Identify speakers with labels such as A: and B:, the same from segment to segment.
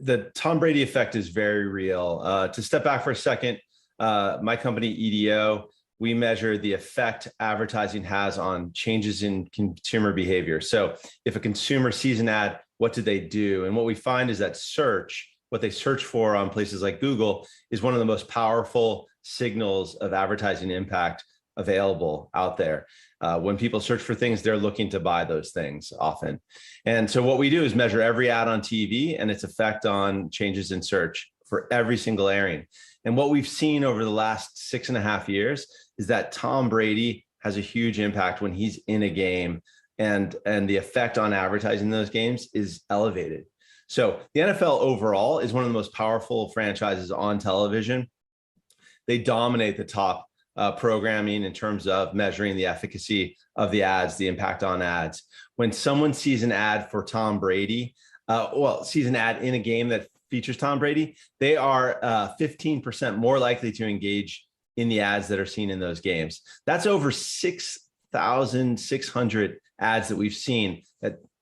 A: the Tom Brady effect is very real. To step back for a second, my company, EDO, we measure the effect advertising has on changes in consumer behavior. So if a consumer sees an ad, what did they do? And what we find is that search, what they search for on places like Google, is one of the most powerful signals of advertising impact available out there. When people search for things, they're looking to buy those things often. And so what we do is measure every ad on TV and its effect on changes in search for every single airing. And what we've seen over the last 6.5 years is that Tom Brady has a huge impact when he's in a game, and the effect on advertising in those games is elevated. So the NFL overall is one of the most powerful franchises on television. They dominate the top programming in terms of measuring the efficacy of the ads, the impact on ads. When someone sees an ad for Tom Brady, sees an ad in a game that features Tom Brady, they are 15% more likely to engage in the ads that are seen in those games. That's over 6,600 ads that we've seen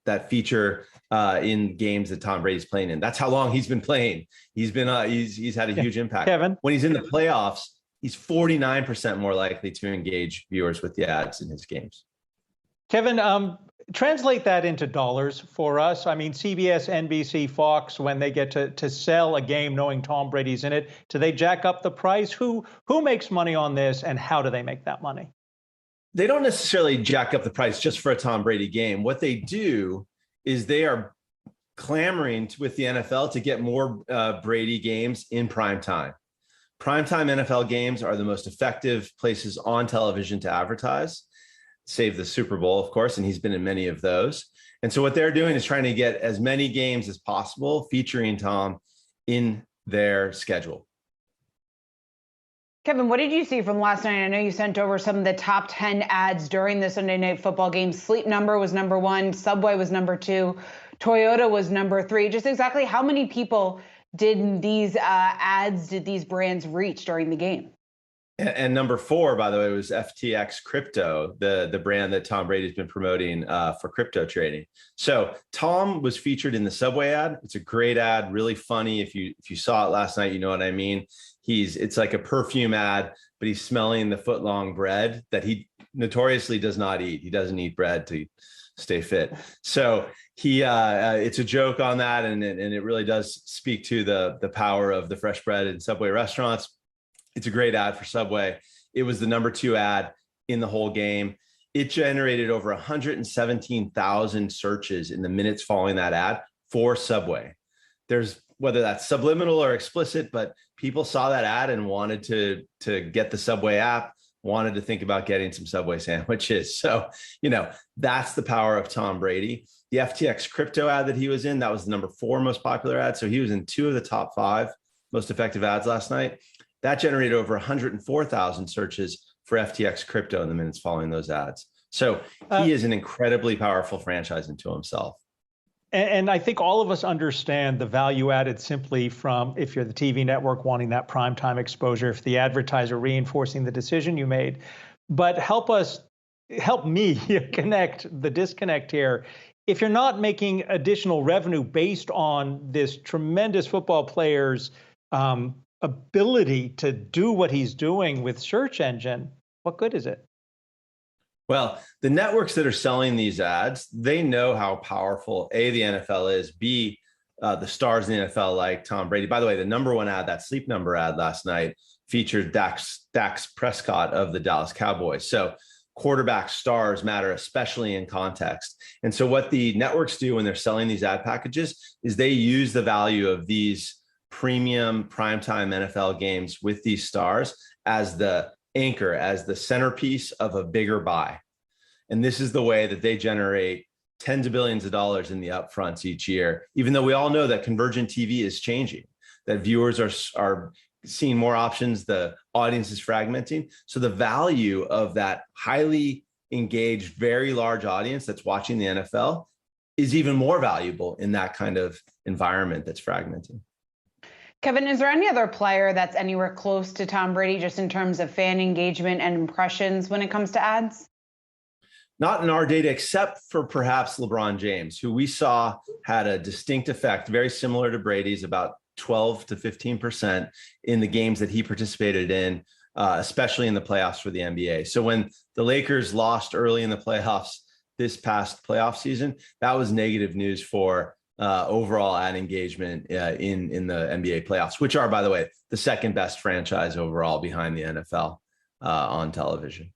A: that feature in games that Tom Brady's playing in. That's how long he's been playing. He's had a huge impact.
B: Kevin,
A: when he's in the playoffs, he's 49% more likely to engage viewers with the ads in his games.
B: Kevin, translate that into dollars for us. I mean, CBS, NBC, Fox, when they get to sell a game knowing Tom Brady's in it, do they jack up the price? Who makes money on this, and how do they make that money?
A: They don't necessarily jack up the price just for a Tom Brady game. What they do is they are clamoring with the NFL to get more Brady games in prime time. Primetime NFL games are the most effective places on television to advertise, save the Super Bowl, of course, and he's been in many of those. And so what they're doing is trying to get as many games as possible featuring Tom in their schedule.
C: Kevin, what did you see from last night? I know you sent over some of the top 10 ads during the Sunday Night Football game. Sleep Number was number 1, Subway was number 2, Toyota was number 3. Just exactly how many people did these brands reach during the game?
A: And number 4, by the way, was FTX Crypto, the brand that Tom Brady's been promoting for crypto trading. So Tom was featured in the Subway ad. It's a great ad, really funny. If you saw it last night, you know what I mean. It's like a perfume ad, but he's smelling the foot-long bread that he notoriously does not eat. He doesn't eat bread to stay fit. So it's a joke on that, and it really does speak to the power of the fresh bread in Subway restaurants. It's a great ad for Subway. It was the number 2 ad in the whole game. It generated over 117,000 searches in the minutes following that ad for Subway. There's, whether that's subliminal or explicit, but people saw that ad and wanted to get the Subway app, wanted to think about getting some Subway sandwiches. So, that's the power of Tom Brady. The FTX Crypto ad that he was in, that was the number 4 most popular ad. So he was in 2 of the top 5 most effective ads last night. That generated over 104,000 searches for FTX Crypto in the minutes following those ads. So he is an incredibly powerful franchise unto himself.
B: And I think all of us understand the value added simply from, if you're the TV network wanting that primetime exposure, if the advertiser reinforcing the decision you made. But help me connect the disconnect here. If you're not making additional revenue based on this tremendous football player's ability to do what he's doing with search engine, what good is it?
A: Well, the networks that are selling these ads, they know how powerful A, the NFL is, B, the stars in the NFL like Tom Brady. By the way, the number 1 ad, that Sleep Number ad last night, featured Dak Prescott of the Dallas Cowboys. So quarterback stars matter, especially in context. And so what the networks do when they're selling these ad packages is they use the value of these premium primetime NFL games with these stars as the anchor, as the centerpiece of a bigger buy. And this is the way that they generate tens of billions of dollars in the upfronts each year, even though we all know that convergent TV is changing, that viewers are seeing more options, the audience is fragmenting. So the value of that highly engaged, very large audience that's watching the NFL is even more valuable in that kind of environment that's fragmenting.
C: Kevin, is there any other player that's anywhere close to Tom Brady just in terms of fan engagement and impressions when it comes to ads?
A: Not in our data, except for perhaps LeBron James, who we saw had a distinct effect, very similar to Brady's, about 12 to 15% in the games that he participated in, especially in the playoffs for the NBA. So when the Lakers lost early in the playoffs this past playoff season, that was negative news for overall ad engagement in the NBA playoffs, which are, by the way, the second best franchise overall behind the NFL on television.